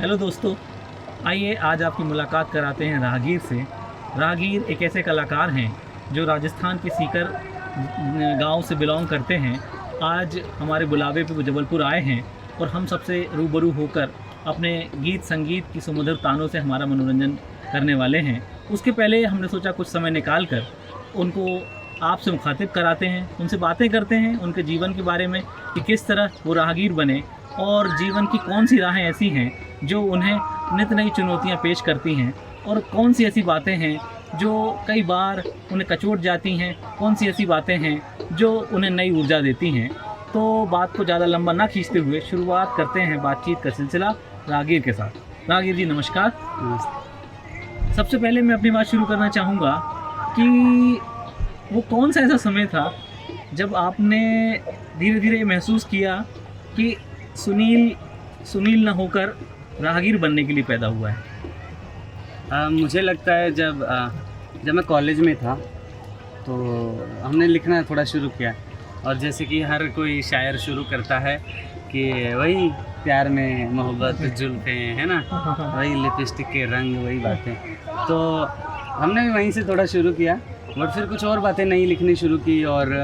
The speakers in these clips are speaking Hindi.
हेलो दोस्तों, आइए आज आपकी मुलाकात कराते हैं राहगीर से। राहगीर एक ऐसे कलाकार हैं जो राजस्थान के सीकर गांव से बिलोंग करते हैं। आज हमारे बुलावे पे वो जबलपुर आए हैं और हम सबसे रूबरू होकर अपने गीत संगीत की सुमधुर तानों से हमारा मनोरंजन करने वाले हैं। उसके पहले हमने सोचा कुछ समय निकाल कर उनको आपसे मुखातिब कराते हैं, उनसे बातें करते हैं उनके जीवन के बारे में कि किस तरह वो राहगीर बने और जीवन की कौन सी राहें ऐसी हैं जो उन्हें नित नई चुनौतियां पेश करती हैं और कौन सी ऐसी बातें हैं जो कई बार उन्हें कचोट जाती हैं, कौन सी ऐसी बातें हैं जो उन्हें नई ऊर्जा देती हैं। तो बात को ज़्यादा लंबा ना खींचते हुए शुरुआत करते हैं बातचीत का सिलसिला राहगीर के साथ। राहगीर जी नमस्कार। सबसे पहले मैं अपनी बात शुरू करना चाहूँगा कि वो कौन सा ऐसा समय था जब आपने धीरे धीरे महसूस किया कि सुनील न होकर राहगीर बनने के लिए पैदा हुआ है। मुझे लगता है जब मैं कॉलेज में था तो हमने लिखना थोड़ा शुरू किया और जैसे कि हर कोई शायर शुरू करता है कि वही प्यार में मोहब्बत जुल्फे है ना, वही लिपस्टिक के रंग, वही बातें। तो हमने भी वहीं से थोड़ा शुरू किया बट फिर कुछ और बातें नई लिखनी शुरू की और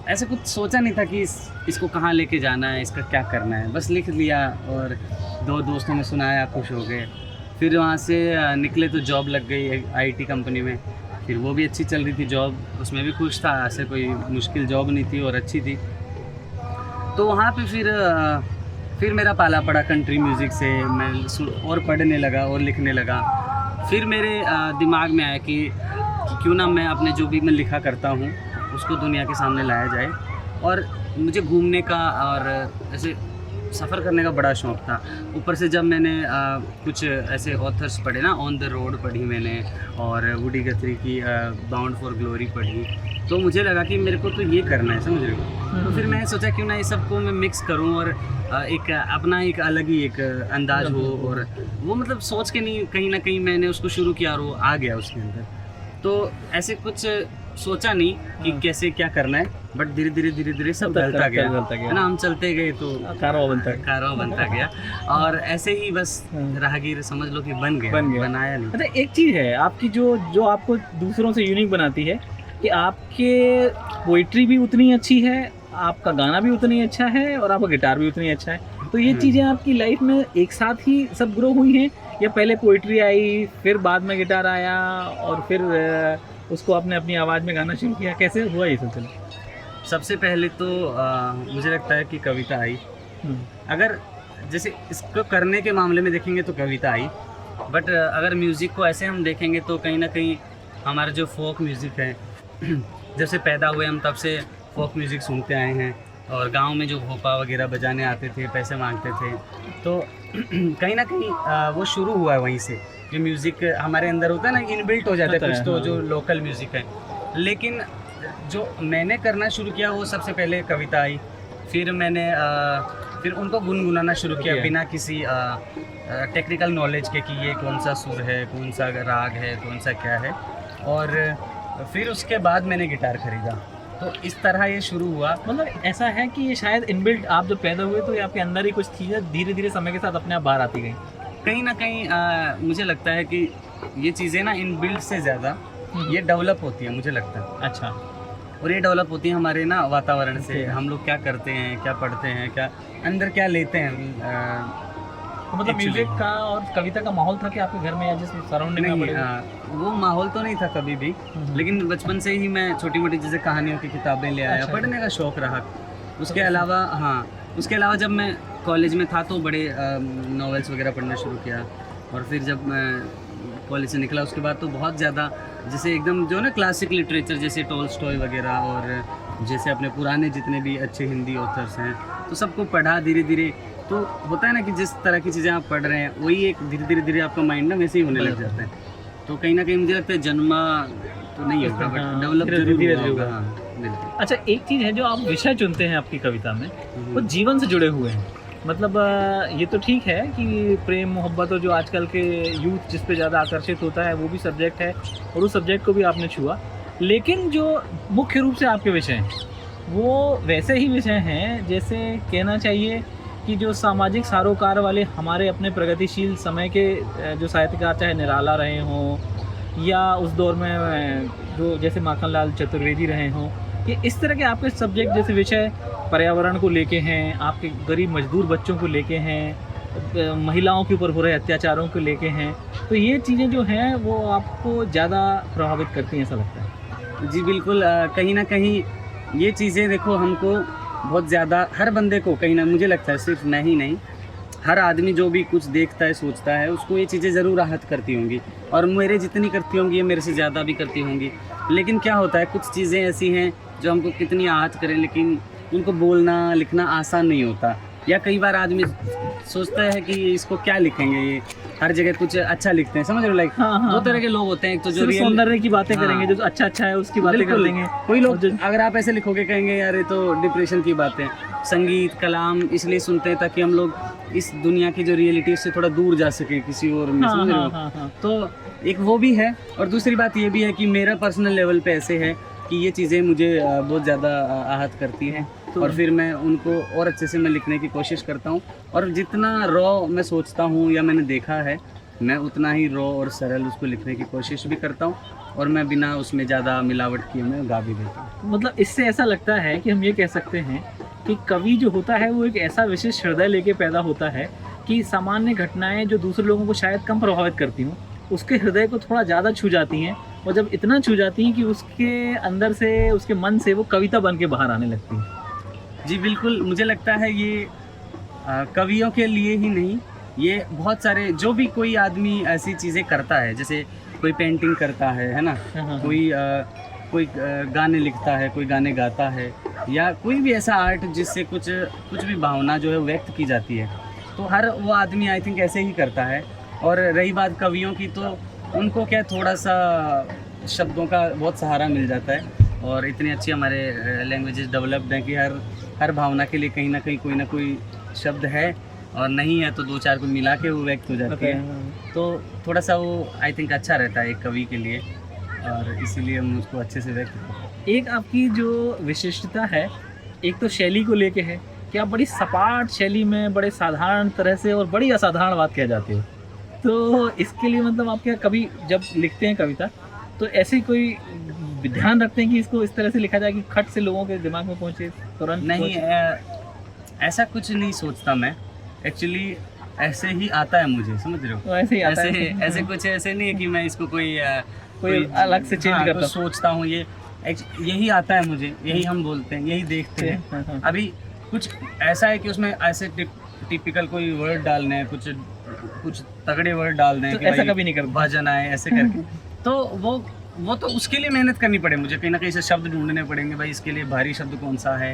ऐसा कुछ सोचा नहीं था कि इसको कहाँ लेके जाना है, इसका क्या करना है, बस लिख लिया और दो दोस्तों ने सुनाया, खुश हो गए। फिर वहाँ से निकले तो जॉब लग गई आईटी कंपनी में, फिर वो भी अच्छी चल रही थी जॉब, उसमें भी खुश था, ऐसे कोई मुश्किल जॉब नहीं थी और अच्छी थी। तो वहाँ पे फिर मेरा पाला पड़ा कंट्री म्यूज़िक से, मैं और पढ़ने लगा और लिखने लगा। फिर मेरे दिमाग में आया कि क्यों ना मैं अपने जो भी मैं लिखा करता हूँ उसको दुनिया के सामने लाया जाए। और मुझे घूमने का और ऐसे सफ़र करने का बड़ा शौक़ था। ऊपर से जब मैंने कुछ ऐसे ऑथर्स पढ़े ना, ऑन द रोड पढ़ी मैंने और वुडी गथरी की बाउंड फॉर ग्लोरी पढ़ी, तो मुझे लगा कि मेरे को तो ये करना है, समझ रहे हो। तो फिर मैंने सोचा क्यों ना ये सबको मैं मिक्स करूं और एक अपना एक अलग ही एक अंदाज हो। और वो मतलब सोच के नहीं, कहीं ना कहीं मैंने उसको शुरू किया और वो आ गया उसके अंदर। तो ऐसे कुछ सोचा नहीं कि कैसे क्या करना है, बट धीरे धीरे सब ढलता गया है ना। हम चलते गए तो कारवां बनता गया और ऐसे ही बस राहगीर समझ लो कि बन गया, बनाया नहीं। अच्छा, एक चीज़ है आपकी जो आपको दूसरों से यूनिक बनाती है कि आपके पोइट्री भी उतनी अच्छी है, आपका गाना भी उतना ही अच्छा है और आपका गिटार भी उतना ही अच्छा है। तो ये चीज़ें आपकी लाइफ में एक साथ ही सब ग्रो हुई हैं या पहले पोइट्री आई फिर बाद में गिटार आया और फिर उसको आपने अपनी आवाज़ में गाना शुरू किया, कैसे हुआ ये सिलसिला? सबसे पहले तो मुझे लगता है कि कविता आई। अगर जैसे इसको करने के मामले में देखेंगे तो कविता आई, बट अगर म्यूज़िक को ऐसे हम देखेंगे तो कहीं ना कहीं हमारा जो फोक म्यूज़िक है, जब से पैदा हुए हम तब से फोक म्यूज़िक सुनते आए हैं और गांव में जो भोपा वगैरह बजाने आते थे, पैसे मांगते थे, तो कहीं ना कहीं वो शुरू हुआ है वहीं से। जो म्यूज़िक हमारे अंदर होता है ना, इनबिल्ट हो जाता है कुछ तो, जो लोकल म्यूज़िक है। लेकिन जो मैंने करना शुरू किया वो सबसे पहले कविता आई, फिर मैंने फिर उनको गुनगुनाना शुरू किया बिना किसी टेक्निकल नॉलेज के कि ये कौन सा सुर है, कौन सा राग है, कौन सा क्या है। और फिर उसके बाद मैंने गिटार ख़रीदा, तो इस तरह ये शुरू हुआ। मतलब ऐसा है कि ये शायद इनबिल्ट, आप जब पैदा हुए तो ये आपके अंदर ही कुछ चीज़ें धीरे धीरे समय के साथ अपने आप बाहर आती गई। कहीं ना कहीं मुझे लगता है कि ये चीज़ें ना इनबिल्ट से ज़्यादा ये डेवलप होती है, मुझे लगता है। अच्छा। और ये डेवलप होती है हमारे ना वातावरण से, हम लोग क्या करते हैं, क्या पढ़ते हैं, क्या अंदर क्या लेते हैं। तो मतलब म्यूजिक का और कविता का माहौल था कि आपके घर में या जिस सराउंडिंग में पड़े? वो माहौल तो नहीं था कभी भी, लेकिन बचपन से ही मैं छोटी मोटी जैसे कहानियों की किताबें ले आया, पढ़ने का शौक़ रहा। उसके अलावा जब मैं कॉलेज में था तो बड़े नॉवेल्स वगैरह पढ़ना शुरू किया। और फिर जब मैं कॉलेज से निकला उसके बाद तो बहुत ज़्यादा जैसे एकदम जो ना क्लासिक लिटरेचर जैसे टॉल्स्टॉय वगैरह और जैसे अपने पुराने जितने भी अच्छे हिंदी ऑथर्स हैं तो सबको पढ़ा धीरे धीरे। तो होता है ना कि जिस तरह की चीज़ें आप पढ़ रहे हैं वही एक धीरे धीरे आपका माइंड ना वैसे ही होने लग जाता है। तो कहीं ना कहीं मुझे लगता है जन्मा तो नहीं होगा बट डेवलप जरूर होगा। अच्छा, एक चीज़ है जो आप विषय चुनते हैं आपकी कविता में, वो जीवन से जुड़े हुए हैं। मतलब ये तो ठीक है कि प्रेम मोहब्बत और जो आजकल के यूथ जिस पे ज़्यादा आकर्षित होता है वो भी सब्जेक्ट है और उस सब्जेक्ट को भी आपने छुआ, लेकिन जो मुख्य रूप से आपके विषय हैं वो वैसे ही विषय हैं जैसे कहना चाहिए कि जो सामाजिक सरोकार वाले हमारे अपने प्रगतिशील समय के जो साहित्यकार चाहे निराला रहे हों या उस दौर में जो जैसे माखनलाल चतुर्वेदी रहे हों, कि इस तरह के आपके सब्जेक्ट जैसे विषय पर्यावरण को लेके हैं, आपके गरीब मजदूर बच्चों को लेके हैं, महिलाओं के ऊपर हो रहे अत्याचारों को लेके हैं, तो ये चीज़ें जो हैं वो आपको ज़्यादा प्रभावित करती हैं ऐसा लगता है? जी बिल्कुल, कहीं ना कहीं ये चीज़ें देखो हमको बहुत ज़्यादा, हर बंदे को कहीं ना, मुझे लगता है सिर्फ मैं ही नहीं, हर आदमी जो भी कुछ देखता है सोचता है उसको ये चीज़ें ज़रूर आहत करती होंगी, और मेरे जितनी करती होंगी ये मेरे से ज़्यादा भी करती होंगी। लेकिन क्या होता है, कुछ चीज़ें ऐसी हैं जो हमको कितनी आहत करें लेकिन उनको बोलना लिखना आसान नहीं होता, या कई बार आदमी सोचता है कि इसको क्या लिखेंगे, ये हर जगह कुछ अच्छा लिखते हैं, समझ रहे हो, लाइक हाँ, दो तरह के लोग होते हैं, एक तो जो सिर्फ सौंदर्य की बातें हाँ। करेंगे, जो अच्छा है उसकी बातें कर बिल्कुल। देंगे। कोई लोग और अगर आप ऐसे लिखोगे कहेंगे यार ये तो डिप्रेशन की बातें, संगीत कलाम इसलिए सुनते हैं ताकि हम लोग इस दुनिया की जो रियलिटी से थोड़ा दूर जा सके किसी और में, समझ रहे हो। हाँ। तो एक वो भी है, और दूसरी बात ये भी है कि मेरा पर्सनल लेवल पे ऐसे है कि ये चीज़ें मुझे बहुत ज़्यादा आहत करती हैं, और फिर मैं उनको और अच्छे से मैं लिखने की कोशिश करता हूँ, और जितना रॉ मैं सोचता हूँ या मैंने देखा है मैं उतना ही रॉ और सरल उसको लिखने की कोशिश भी करता हूँ, और मैं बिना उसमें ज़्यादा मिलावट किए मैं गा भी देता हूँ। मतलब इससे ऐसा लगता है कि हम ये कह सकते हैं कि कवि जो होता है वो एक ऐसा विशेष हृदय लेके पैदा होता है कि सामान्य घटनाएं जो दूसरे लोगों को शायद कम प्रभावित करती हों, उसके हृदय को थोड़ा ज़्यादा छू जाती हैं, और जब इतना छू जाती हैं कि उसके अंदर से, उसके मन से वो कविता बन के बाहर आने लगती है। जी बिल्कुल, मुझे लगता है ये कवियों के लिए ही नहीं, ये बहुत सारे जो भी कोई आदमी ऐसी चीज़ें करता है, जैसे कोई पेंटिंग करता है ना, हाँ। कोई गाने लिखता है, कोई गाने गाता है, या कोई भी ऐसा आर्ट जिससे कुछ भी भावना जो है व्यक्त की जाती है, तो हर वो आदमी आई थिंक ऐसे ही करता है। और रही बात कवियों की, तो उनको क्या थोड़ा सा शब्दों का बहुत सहारा मिल जाता है, और इतनी अच्छी हमारे लैंग्वेजेस डेवलप्ड हैं कि हर भावना के लिए कहीं ना कोई शब्द है, और नहीं है तो दो चार को मिला के वो व्यक्त हो जाती है। तो थोड़ा सा वो आई थिंक अच्छा रहता है एक कवि के लिए, और इसीलिए हम उसको अच्छे से व्यक्त करते हैं। एक आपकी जो विशिष्टता है, एक तो शैली को लेके है कि आप बड़ी सपाट शैली में बड़े साधारण तरह से और बड़ी असाधारण बात कह जाते हो, तो इसके लिए मतलब आप क्या कभी जब लिखते हैं कविता तो ऐसे कोई ध्यान रखते हैं कि इसको इस तरह से लिखा जाए कि खट से लोगों के दिमाग में पहुंचे, तुरंत नहीं, ऐसा कुछ नहीं सोचता मैं, एक्चुअली ऐसे ही आता है मुझे, समझ रहे हो। तो ऐसे ही आता है। ऐसे कुछ ऐसे नहीं है कि मैं इसको कोई अलग से चेंज करता कुछ सोचता हूँ, यही आता है मुझे, यही हम बोलते हैं, यही देखते हैं। अभी कुछ ऐसा है कि उसमें ऐसे टिपिकल कोई वर्ड डालने हैं, कुछ तगड़े वर्ड डालने हैं, तो ऐसा कभी नहीं करता, भजन आए ऐसे करके तो वो तो उसके लिए मेहनत करनी पड़े मुझे, कहीं ना कहीं से शब्द ढूंढने पड़ेंगे, भाई इसके लिए भारी शब्द कौन सा है।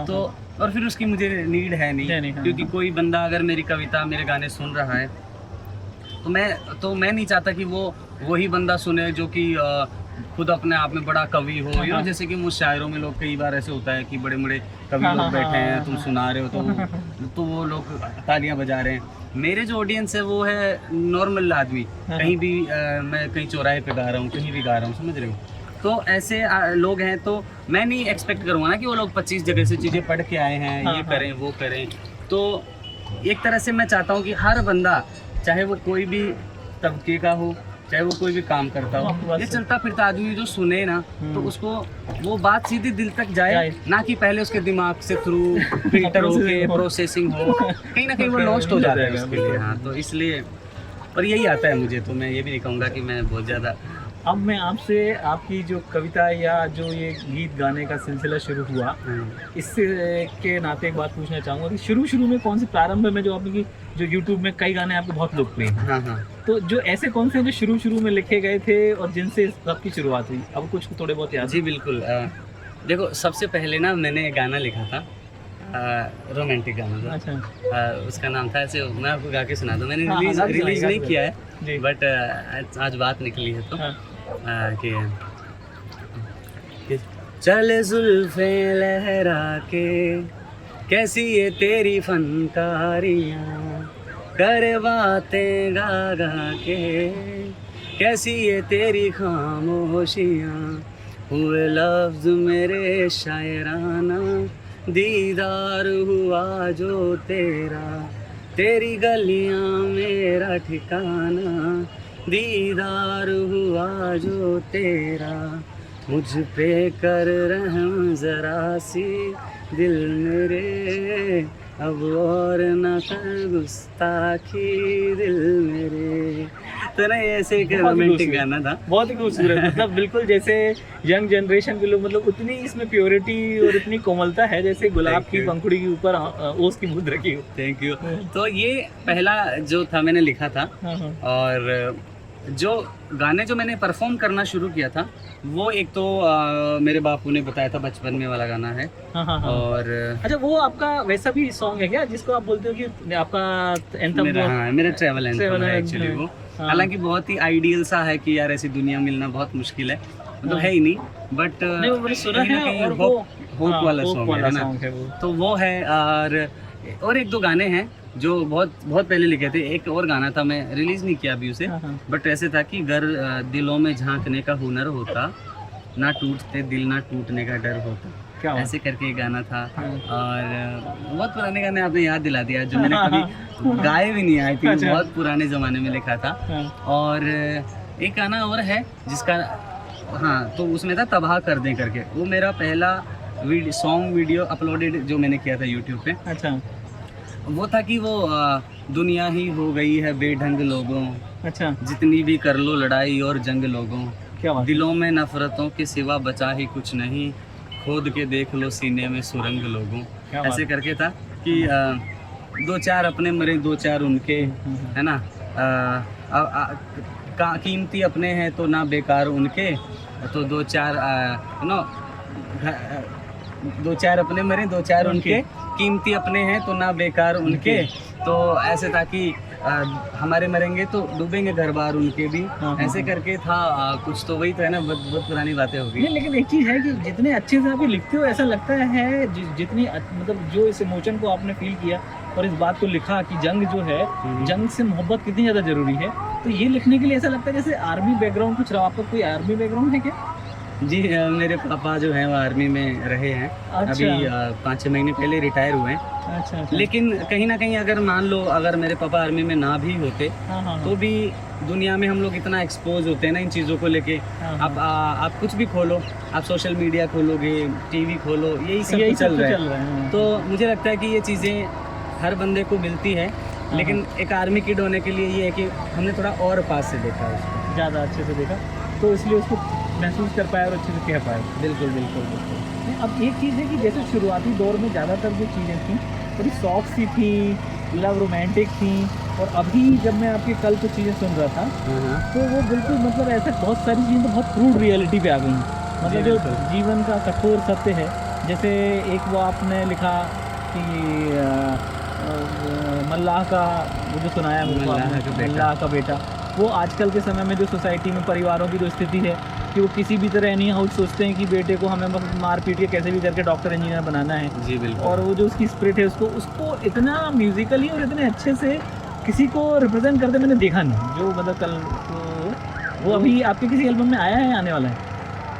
तो और फिर उसकी मुझे नीड है नहीं, क्योंकि कोई बंदा अगर मेरी कविता मेरे गाने सुन रहा है तो मैं नहीं चाहता कि वो वही बंदा सुने जो कि खुद अपने आप में बड़ा कवि हो, या जैसे कि मुझ शायरों में लोग कई बार ऐसे होता है कि बड़े बड़े कवि लोग बैठे हैं, तुम सुना रहे हो तो वो लोग तालियां बजा रहे हैं। मेरे जो ऑडियंस है वो है नॉर्मल आदमी, कहीं भी मैं कहीं चौराहे पे गा रहा हूँ, कहीं भी गा रहा हूँ, समझ रहे हो। तो ऐसे लोग हैं, तो मैं नहीं एक्सपेक्ट करूँगा ना कि वो लोग 25 जगह से चीज़ें पढ़ के आए हैं, ये करें वो करें। तो एक तरह से मैं चाहता हूँ कि हर बंदा, चाहे वो कोई भी तबके का हो, चाहे वो कोई भी काम करता हो, ये चलता फिरता आदमी जो सुने ना, तो उसको वो बात सीधी दिल तक जाए, ना कि पहले उसके दिमाग से थ्रू फिल्टर हो के प्रोसेसिंग हो, कहीं ना कहीं वो लॉस्ट हो जाता है उसके लिए। हाँ, तो इसलिए पर यही आता है मुझे, तो मैं ये भी नहीं कहूँगा कि मैं बहुत ज़्यादा। अब मैं आपसे आपकी जो कविता या जो ये गीत गाने का सिलसिला शुरू हुआ, इससे के नाते एक बात पूछना चाहूँगा कि शुरू में कौन से प्रारंभ में जो आपकी जो YouTube में कई गाने आपके बहुत लोकप्रिय हैं, हाँ, तो जो ऐसे कौन से जो शुरू में लिखे गए थे और जिनसे सबकी शुरुआत हुई, अब कुछ थोड़े बहुत याद? जी बिल्कुल, देखो सबसे पहले ना मैंने एक गाना लिखा था, रोमांटिक गाना था। अच्छा। उसका नाम था ऐसे, मैं आपको गा के सुना दूँ, मैंने रिलीज नहीं किया है, बट आज बात निकली है तो कि चले जुल्फे लहरा के, कैसी ये तेरी फनकारियाँ, करे बातें गा गा के, कैसी ये तेरी खामोशियाँ, हुए लफ्ज मेरे शायराना, दीदार हुआ जो तेरा, तेरी गलियां मेरा ठिकाना, दीदार हुआ जो तेरा, मुझ पे कर रहम जरा सी दिल मेरे, अब और न कर गुस्ताखी दिल मेरे। तो ना ऐसे एक बहुत ही रोमांटिक खूबसूरत। गाना था। बहुत ही खूबसूरत, मतलब बिल्कुल जैसे यंग जनरेशन के लोग, मतलब उतनी इसमें प्योरिटी और इतनी कोमलता है जैसे गुलाब Thank की you. पंखुड़ी के ऊपर ओस की बूंद रखी हो। Thank you. तो ये पहला जो था मैंने लिखा था, हाँ हाँ और जो गाने जो मैंने परफॉर्म करना शुरू किया था वो एक तो मेरे बापू ने बताया था, बचपन में वाला गाना है। हाँ हाँ हाँ। और अच्छा, वो आपका वैसा भी सॉन्ग है क्या जिसको आप बोलते हो कि आपका एंथम? मेरा ट्रैवल एंथम है एक्चुअली वो। हाँ। हालांकि बहुत ही आइडियल सा है कि यार ऐसी दुनिया मिलना बहुत मुश्किल है, मतलब हाँ। है ही नहीं, बट नहीं, वो मैंने सुना है, और वो होप हाँ, वाला hope सॉन्ग वाला है ना। song है वो। तो वो है, और एक दो गाने हैं जो बहुत बहुत पहले लिखे थे। एक और गाना था, मैं रिलीज नहीं किया अभी उसे, हाँ, हाँ। बट ऐसे था कि घर दिलों में झांकने का हुनर होता, ना टूटते दिल ना टूटने का डर होता, क्या बात। ऐसे करके एक गाना था। हाँ। और बहुत पुराने गाने आपने याद दिला दिया, जो मैंने कभी गाए भी नहीं, आई थी अच्छा। बहुत पुराने ज़माने में लिखा था। हाँ। और एक गाना और है जिसका, हाँ, तो उसमें था तबाह कर दें करके, वो मेरा पहला सॉन्ग वीडियो अपलोडेड जो मैंने किया था यूट्यूब पे। अच्छा वो था कि वो दुनिया ही हो गई है बेढंग लोगों, अच्छा, जितनी भी कर लो लड़ाई और जंग लोगों, क्या बात। दिलों में नफरतों के सिवा बचा ही कुछ नहीं, खोद के देख लो सीने में सुरंग लोगों, क्या बात। ऐसे करके था कि दो चार अपने मरे दो चार उनके, है ना, कीमती अपने हैं तो ना बेकार उनके, तो दो चार दो चार अपने मरे दो चार उनके, कीमती अपने हैं तो ना बेकार उनके। तो ऐसे था कि हमारे मरेंगे तो डूबेंगे घर बार उनके भी, हाँ, ऐसे करके था कुछ। तो वही तो है ना, बहुत बहुत पुरानी बातें हो गई। नहीं, लेकिन एक चीज़ है कि जितने अच्छे से आप ये लिखते हो, ऐसा लगता है जितनी मतलब जो इस इमोशन को आपने फील किया और इस बात को लिखा कि जंग जो है, जंग से मोहब्बत कितनी ज़्यादा ज़रूरी है, तो ये लिखने के लिए ऐसा लगता है जैसे आर्मी बैकग्राउंड कुछ रहा। आपका कोई आर्मी बैकग्राउंड है क्या? जी, मेरे पापा जो हैं वो आर्मी में रहे हैं। अच्छा। अभी 5-6 महीने पहले रिटायर हुए हैं। अच्छा अच्छा। लेकिन कहीं ना कहीं अगर मान लो अगर मेरे पापा आर्मी में ना भी होते हाँ हाँ तो भी दुनिया में हम लोग इतना एक्सपोज होते हैं ना इन चीज़ों को लेके। हाँ, आप कुछ भी खोलो, आप सोशल मीडिया खोलोगे, टीवी खोलो, यही सब यही कुछ चल सब रहा चल रहा है, है। हाँ। तो मुझे लगता है कि ये चीज़ें हर बंदे को मिलती है, लेकिन एक आर्मी किड होने के लिए ये है कि हमने थोड़ा और पास से देखा है उसको, ज़्यादा अच्छे से देखा, तो इसलिए उसको महसूस कर पाया और अच्छे से कह पाया। बिल्कुल बिल्कुल बिल्कुल। नहीं, अब एक चीज़ है कि जैसे शुरुआती दौर में ज़्यादातर जो चीज़ें थी थोड़ी सॉफ्ट सी थी, लव रोमांटिक थी, और अभी जब मैं आपके कल कुछ चीज़ें सुन रहा था तो वो बिल्कुल मतलब ऐसे बहुत सारी चीज़ें तो बहुत क्रूड रियलिटी पे आ गई हैं। मतलब जो जीवन का कठोर सत्य है, जैसे एक वो आपने लिखा कि मल्लाह का, वो जो सुनाया मेरे को आपने, मल्लाह का बेटा, वो आजकल के समय में जो सोसाइटी में परिवारों की जो स्थिति है कि वो किसी भी तरह एनी हाउ सोचते हैं कि बेटे को हमें बस मार पीट के कैसे भी करके डॉक्टर इंजीनियर बनाना है। जी बिल्कुल। और वो जो उसकी स्पिरिट है उसको इतना म्यूजिकली और इतने अच्छे से किसी को रिप्रेजेंट करते मैंने देखा नहीं, जो मतलब कल तो वो अभी आपके किसी एल्बम में आया है, आने वाला है?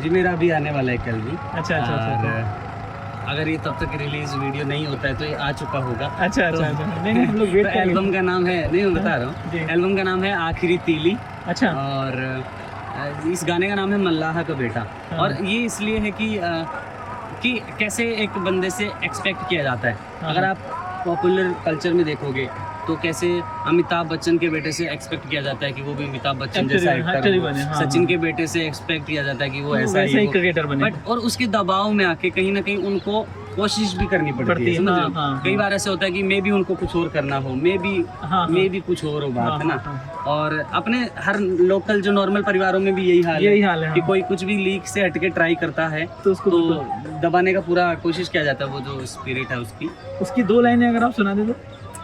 जी, मेरा अभी आने वाला है कल भी। अच्छा अच्छा अच्छा, और अच्छा। अगर ये तब तक रिलीज वीडियो नहीं होता है तो ये आ चुका होगा। अच्छा अच्छा अच्छा, नहीं नहीं, हम लोग वेट तो करेंगे। एल्बम का नाम है, नहीं मैं बता रहा जी। हूँ, एल्बम का नाम है आखिरी तीली, अच्छा। और इस गाने का नाम है मल्लाह का बेटा। हाँ। और ये इसलिए है कि कैसे एक बंदे से एक्सपेक्ट किया जाता है। हाँ। अगर आप पॉपुलर कल्चर में देखोगे तो कैसे अमिताभ बच्चन के बेटे से एक्सपेक्ट किया जाता है कि वो भी अमिताभ बच्चन जैसा एक्टर एक्टर हो। बने, हाँ, सचिन हाँ। के बेटे से एक्सपेक्ट किया जाता है कि वो ऐसा वैसा ही हो। क्रिकेटर बने। बट और उसके दबाव में आके कहीं ना कहीं उनको कोशिश भी करनी पड़ती है, समझ रहे हो? हाँ, कई बार ऐसे होता है कि मे भी उनको कुछ और करना हो, मे हाँ, भी कुछ और हो बात, हाँ, है ना। हाँ, और अपने हर लोकल जो नॉर्मल परिवारों में भी यही हाल है, कि हाँ। कोई कुछ भी लीक से हटके ट्राई करता है तो उसको तो दबाने का पूरा कोशिश किया जाता है, वो जो स्पिरिट है उसकी। उसकी 2 लाइनें अगर आप सुना दे तो।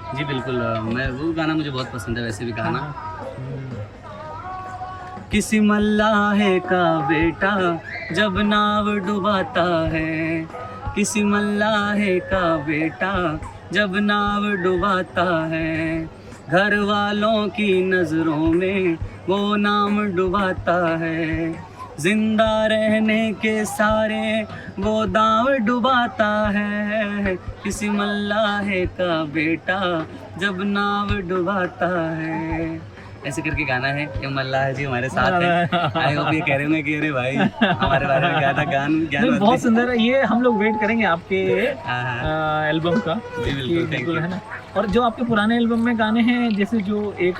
जी बिल्कुल, मैं वो गाना मुझे बहुत पसंद है वैसे भी गाना। किसी मल्लाह का बेटा जब नाव डुबाता है, किसी मल्लाह का बेटा जब नाव डुबाता है, घर वालों की नज़रों में वो नाम डुबाता है, जिंदा रहने के सारे वो दाव डुबाता है, किसी मल्लाहे का बेटा जब नाव डुबाता है। ऐसे करके गाना है। ये मल्लाह जी हमारे साथ है। आई होप ये कह रहे होंगे कि अरे भाई हमारे बारे में क्या था ज्ञान बहुत सुंदर है ये। हम लोग वेट करेंगे आपके एल्बम का। जी बिल्कुल, थैंक यू। है ना। और जो आपके पुराने एल्बम में गाने हैं, जैसे जो एक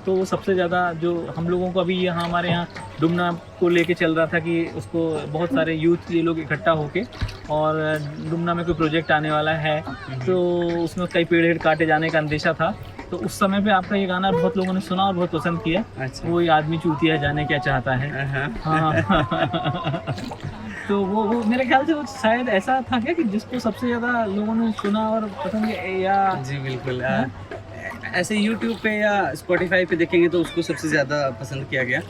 तो सबसे ज़्यादा जो हम लोगों को अभी यहाँ हमारे यहाँ डुमना को लेके चल रहा था कि उसको बहुत सारे यूथ ये लोग इकट्ठा होके और डुमना में कोई प्रोजेक्ट आने वाला है, तो उसमें कई पेड़ काटे जाने का अंदेशा था। तो उस समय पे आपका ये गाना बहुत लोगों ने सुना और बहुत पसंद किया। अच्छा। वो ये आदमी चूतिया जाने क्या चाहता है। हाँ। तो वो मेरे ख्याल से वो शायद ऐसा था क्या कि जिसको सबसे ज़्यादा लोगों ने सुना और पसंद किया, या जी बिल्कुल। ऐसे YouTube पे या Spotify पे देखेंगे तो उसको सबसे ज़्यादा पसंद किया गया।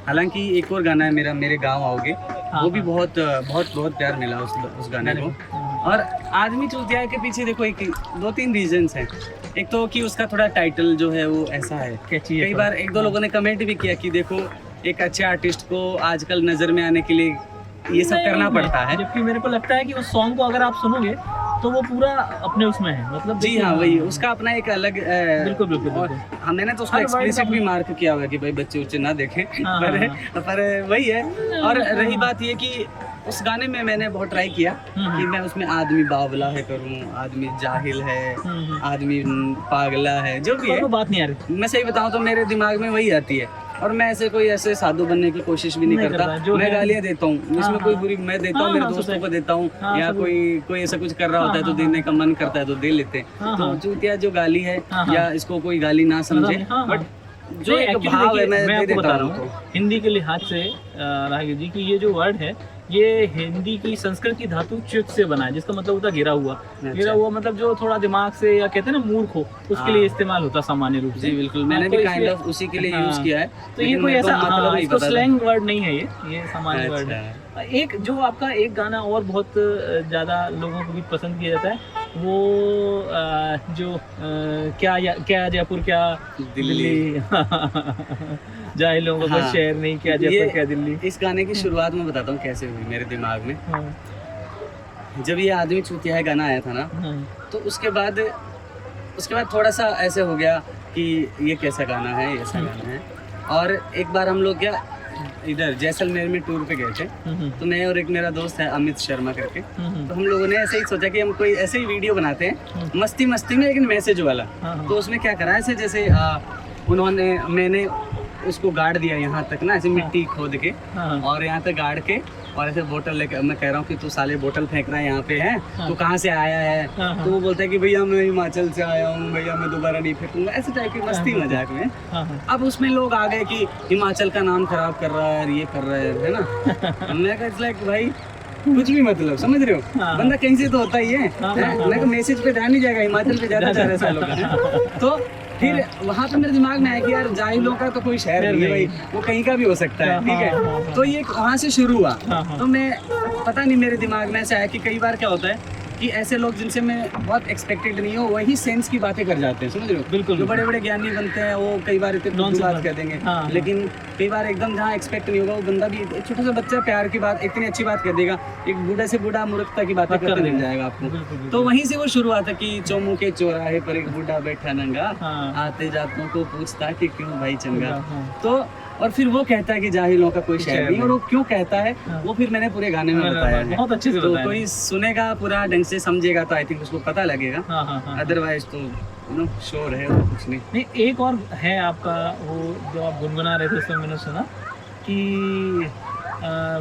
हालांकि एक और गाना है मेरा, मेरे गांव आओगे, वो भी बहुत बहुत बहुत प्यार मिला उस गाने को। और आदमी चूतिया के पीछे देखो एक 2-3 रीजंस हैं। एक तो कि उसका थोड़ा टाइटल जो है वो ऐसा है। कई बार 1-2 लोगों ने कमेंट भी किया कि देखो एक अच्छे आर्टिस्ट को आजकल नज़र में आने के लिए ये सब करना पड़ता है। जबकि मेरे को लगता है कि उस सॉन्ग को अगर आप सुनोगे तो वो पूरा अपने उसमें है, मतलब जी हाँ, वही उसका अपना एक अलग बिल्कुल बिल्कुल। और मैंने तो उसको एक्सप्लिसिट भी मार्क किया हुआ है कि भाई बच्चे उच्चे ना देखें। पर वही है। और रही बात ये कि उस गाने में मैंने बहुत ट्राई किया कि मैं उसमें आदमी बावला है करूं, आदमी जाहिल है, आदमी पागला है, जो भी है। वो बात नहीं आ रही। मैं सही बताऊं तो मेरे दिमाग में वही आती है। और मैं ऐसे साधु बनने की कोशिश भी नहीं करता। मैं गालियाँ देता हूँ, इसमें कोई बुरी मैं देता हूँ, मेरे दोस्तों को देता हूँ, या कोई ऐसा कुछ कर रहा होता है तो देने का मन करता है तो दे लेते हैं। तो चूतिया जो गाली है या इसको कोई गाली ना समझे, बट जो एक भाव है मैं आपको बता रहा हूँ। हिंदी के लिहाज से राघव जी की ये जो वर्ड है ये हिंदी की संस्कृत की धातु च्युत से बना है, जिसका मतलब होता है गिरा हुआ। गिरा हुआ मतलब जो थोड़ा दिमाग से या कहते हैं ना मूर्ख हो, उसके लिए इस्तेमाल होता सामान्य रूप से। जी बिल्कुल, मैंने भी काइंड ऑफ उसी के लिए यूज किया है। तो ये कोई ऐसा इसको स्लैंग वर्ड नहीं है, ये सामान्य वर्ड है। एक जो आपका एक गाना और बहुत ज़्यादा लोगों को भी पसंद किया जाता है, वो जो क्या जयपुर क्या दिल्ली जाहिलों का बस शहर नहीं, क्या जयपुर क्या दिल्ली। इस गाने की शुरुआत में बताता हूँ कैसे हुई मेरे दिमाग में। जब ये आदमी चूतिया है गाना आया था ना, तो उसके बाद थोड़ा सा ऐसे हो गया कि ये कैसा गाना है, ऐसा गाना है। और एक बार हम लोग क्या इधर जैसलमेर में टूर पे गए थे, तो मैं और एक मेरा दोस्त है अमित शर्मा करके, तो हम लोगों ने ऐसे ही सोचा कि हम कोई ऐसे ही वीडियो बनाते हैं मस्ती में, लेकिन मैसेज वाला। तो उसमें क्या करा ऐसे जैसे मैंने उसको गाड़ दिया यहाँ तक ना, ऐसे मिट्टी खोद के और यहाँ तक गाड़ के, और ऐसे बोतल लेके मैं कह रहा हूँ कि तू साले बोतल फेंक रहा है यहाँ पे है, तू कहाँ से आया है? तो वो बोलता है कि भैया मैं हिमाचल से आया हूँ, भैया मैं दोबारा नहीं फेंकूंगा, ऐसे टाइप की मस्ती मजाक में। अब उसमें लोग आ गए कि हिमाचल का नाम खराब कर रहा है, ये कर रहा है ना। मैं कहा लाइक भाई कुछ भी मतलब, समझ रहे हो, बंदा कहीं से तो होता ही है। मैं को मैसेज पे ध्यान नहीं जाएगा, हिमाचल पे ज्यादा 4 सालों का। तो फिर वहाँ पे मेरे दिमाग में आया कि यार जाहिलों का तो कोई शहर नहीं है भाई, वो कहीं का भी हो सकता है, ठीक है। तो ये वहाँ से शुरू हुआ। तो मैं पता नहीं मेरे दिमाग में ऐसा आया कि कई बार क्या होता है कि ऐसे लोग जिनसे मैं बहुत एक्सपेक्टेड नहीं हो, वही सेंस की बातें कर जाते हैं, समझ रहे हो। बिल्कुल, जो बड़े बड़े ज्ञानी बनते हैं वो कई बार इतनी बात कह देंगे, लेकिन कई बार एकदम जहाँ एक्सपेक्ट नहीं होगा वो बंदा भी, एक छोटा सा बच्चा प्यार की बात इतनी अच्छी बात कह देगा, एक बूढ़े से बूढ़ा मूर्खता की बातें करते मिल जाएगा आपको। तो वहीं से वो शुरुआत है कि चौमू के चौराहे पर एक बूढ़ा बैठा नंगा, आते जातों को पूछता कि क्यों भाई चंगा। तो और फिर वो कहता है कि जाहिलों का कोई शहर नहीं, और वो क्यों कहता है वो फिर मैंने पूरे गाने में बताया है। बहुत अच्छे से तो कोई सुनेगा पूरा ढंग से समझेगा तो आई थिंक उसको पता लगेगा, अदरवाइज तो शोर है वो कुछ नहीं। एक और है आपका वो जो आप गुनगुना रहे थे, उसमें मैंने सुना कि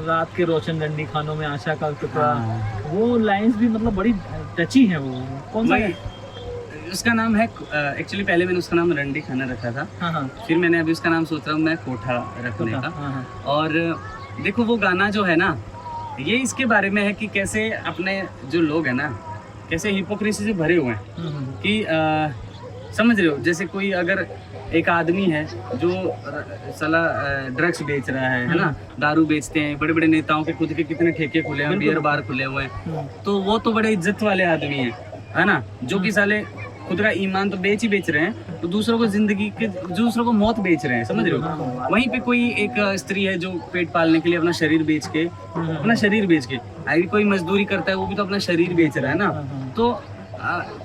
रात के रोशन रंडी खानों में आशा का टुकड़ा, वो लाइंस भी मतलब बड़ी टची है। वो कौन सा है? उसका नाम है एक्चुअली पहले मैंने उसका नाम रंडी खाना रखा था, फिर मैंने अभी उसका नाम सोच रहा हूँ मैं कोठा रखने का। और देखो वो गाना जो है ना, ये इसके बारे में है कि कैसे अपने जो लोग हैं ना, कैसे हिपोक्रेसी से भरे हुए हैं कि समझ रहे हो, जैसे कोई अगर एक आदमी है जो साला ड्रग्स बेच रहा है ना, दारू बेचते हैं, बड़े बड़े नेताओं के खुद के कितने ठेके खुले हैं, बियर बार खुले हुए हैं, तो वो तो बड़े इज्जत वाले आदमी है ना, जो कि साले खुद का ईमान तो बेच ही बेच रहे हैं, तो दूसरों को जिंदगी के, दूसरों को मौत बेच रहे हैं, समझ रहे हो। वहीं पे कोई एक स्त्री है जो पेट पालने के लिए अपना शरीर बेच के, अगर कोई मजदूरी करता है वो भी तो अपना शरीर बेच रहा है ना। तो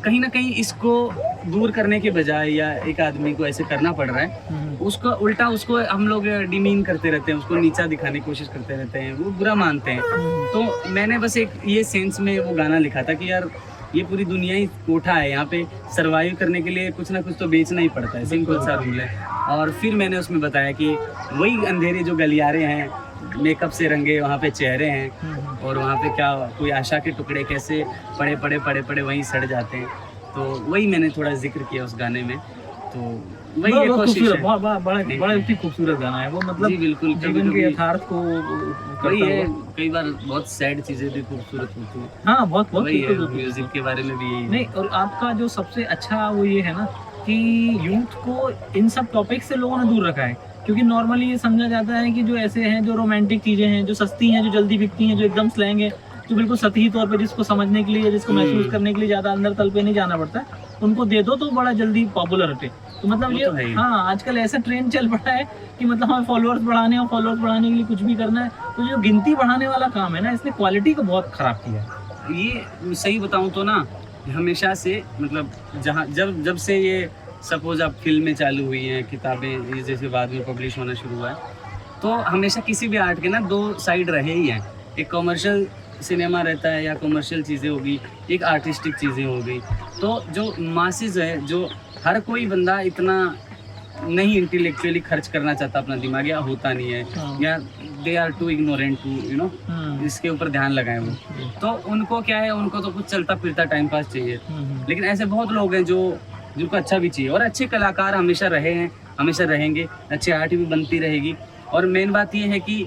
कहीं ना कहीं इसको दूर करने के बजाय, या एक आदमी को ऐसे करना पड़ रहा है, उसको उल्टा उसको हम लोग डिमीन करते रहते हैं, उसको नीचा दिखाने की कोशिश करते रहते हैं, वो बुरा मानते हैं। तो मैंने बस एक ये सेंस में वो गाना लिखा था कि यार ये पूरी दुनिया ही कोठा है, यहाँ पे सरवाइव करने के लिए कुछ ना कुछ तो बेचना ही पड़ता है, सिंपल सा रूल है। और फिर मैंने उसमें बताया कि वही अंधेरे जो गलियारे हैं, मेकअप से रंगे वहाँ पे चेहरे हैं, और वहाँ पे क्या कोई आशा के टुकड़े कैसे पड़े वहीं सड़ जाते हैं। तो वही मैंने थोड़ा जिक्र किया उस गाने में। तो वही एक कोशिश है। बड़ा ही खूबसूरत गाना है वो, मतलब जी बिल्कुल, जीवन के यथार्थ को वही है। कई बार बहुत सैड चीजें भी खूबसूरत होती हैं। हाँ, बहुत वही है, म्यूजिक के बारे में भी यही नहीं। और आपका जो सबसे अच्छा वो ये है ना कि यूथ को इन सब टॉपिक से लोगों ने दूर रखा है, क्योंकि नॉर्मली ये समझा जाता है कि जो ऐसे हैं, जो रोमांटिक चीज़ें हैं, जो सस्ती हैं, जो जल्दी बिकती हैं, जो एकदम स्लैंग है, जो बिल्कुल सतही तौर पे जिसको समझने के लिए, जिसको महसूस करने के लिए ज़्यादा अंदर तल पे नहीं जाना पड़ता है, उनको दे दो तो बड़ा जल्दी पॉपुलर होते। तो मतलब ये तो हाँ, आजकल ऐसा ट्रेंड चल पड़ा है कि मतलब हमें फॉलोअर्स बढ़ाने और फॉलोअर्स बढ़ाने के लिए कुछ भी करना है। तो जो गिनती बढ़ाने वाला काम है ना, इसने क्वालिटी को बहुत ख़राब किया है। ये सही बताऊँ तो ना, हमेशा से मतलब जब से ये सपोज आप फिल्में चालू हुई हैं, किताबें ये जैसे बाद में पब्लिश होना शुरू हुआ है, तो हमेशा किसी भी आर्ट के ना दो साइड रहे ही हैं। एक कमर्शियल सिनेमा रहता है या कमर्शियल चीज़ें होगी, एक आर्टिस्टिक चीज़ें हो गई। तो जो मासेस है, जो हर कोई बंदा इतना नहीं इंटेलेक्चुअली खर्च करना चाहता अपना दिमाग, या होता नहीं है, या they are too ignorant to you know इसके ऊपर ध्यान लगाए वो। तो उनको क्या है, उनको तो कुछ चलता फिरता टाइम पास चाहिए। लेकिन ऐसे बहुत लोग हैं जिनको अच्छा भी चाहिए, और अच्छे कलाकार हमेशा रहे हैं, हमेशा रहेंगे, अच्छी आर्ट भी बनती रहेगी। और मेन बात ये है कि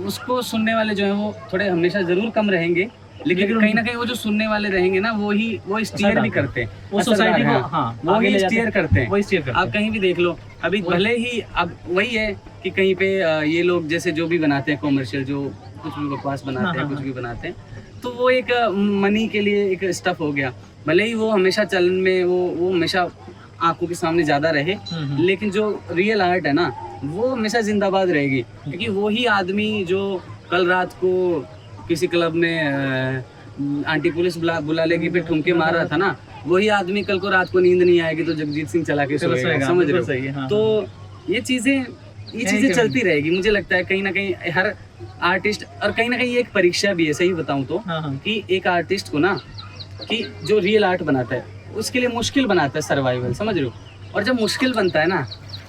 उसको सुनने वाले जो हैं वो थोड़े हमेशा ज़रूर कम रहेंगे, लेकिन कहीं ना कहीं वो जो सुनने वाले रहेंगे ना, वो स्टीयर भी करते हैं, वो सोसाइटी को, हाँ, वो ही स्टीयर करते हैं। आप कहीं भी देख लो, अभी भले ही अब वही है कि कहीं पे ये लोग जैसे जो भी बनाते हैं कॉमर्शियल, जो कुछ भी बकवास बनाते हैं, कुछ भी बनाते हैं, तो वो एक मनी के लिए एक स्टफ हो गया। भले ही वो हमेशा चलन में, वो हमेशा आंखों के सामने ज़्यादा रहे, लेकिन जो रियल आर्ट है ना, वो हमेशा जिंदाबाद रहेगी। क्योंकि वही आदमी जो कल रात को किसी क्लब में आंटी पुलिस बुला लेगी पे ठुमके मार रहा था ना, वही आदमी कल को रात को नींद नहीं आएगी तो जगजीत सिंह चला के सोएगा, समझ रहे हो। तो ये चीज़ें चलती रहेगी। मुझे लगता है कहीं ना कहीं हर आर्टिस्ट, और कहीं ना कहीं एक परीक्षा भी है, सही बताऊं तो, कि एक आर्टिस्ट को ना, कि जो रियल आर्ट बनाता है उसके लिए मुश्किल बनाता है सर्वाइवल, समझ रहे हो। और जब मुश्किल बनता है ना,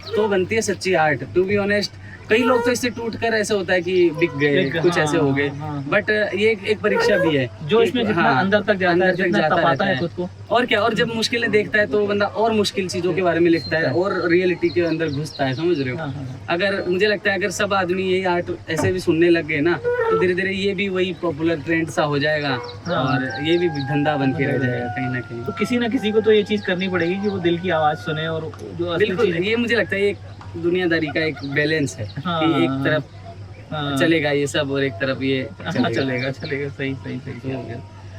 तो बनती है सच्ची आर्ट। टू बी ऑनेस्ट, कई लोग तो इससे टूटकर ऐसे होता है कि बिक गए, कुछ ऐसे हो गए, बट ये एक परीक्षा भी है जो इसमें जितना अंदर तक जाता है, जितना तपाता है खुद को, और क्या। और जब मुश्किलें देखता है तो बंदा और मुश्किल चीजों के बारे में लिखता है, और रियलिटी के अंदर घुसता है, समझ रहे हो। अगर मुझे लगता है अगर सब आदमी यही आर्ट ऐसे भी सुनने लग गए ना, तो धीरे धीरे ये भी वही पॉपुलर ट्रेंड सा हो जाएगा, और ये भी धंधा बन के रह जाएगा कहीं ना कहीं। तो किसी ना किसी को तो ये चीज करनी पड़ेगी कि वो दिल की आवाज सुने, और जो बिल्कुल, ये मुझे लगता है एक दुनियादारी का एक बैलेंस है, कि एक तरफ चलेगा ये सब और एक तरफ ये चलेगा। सही।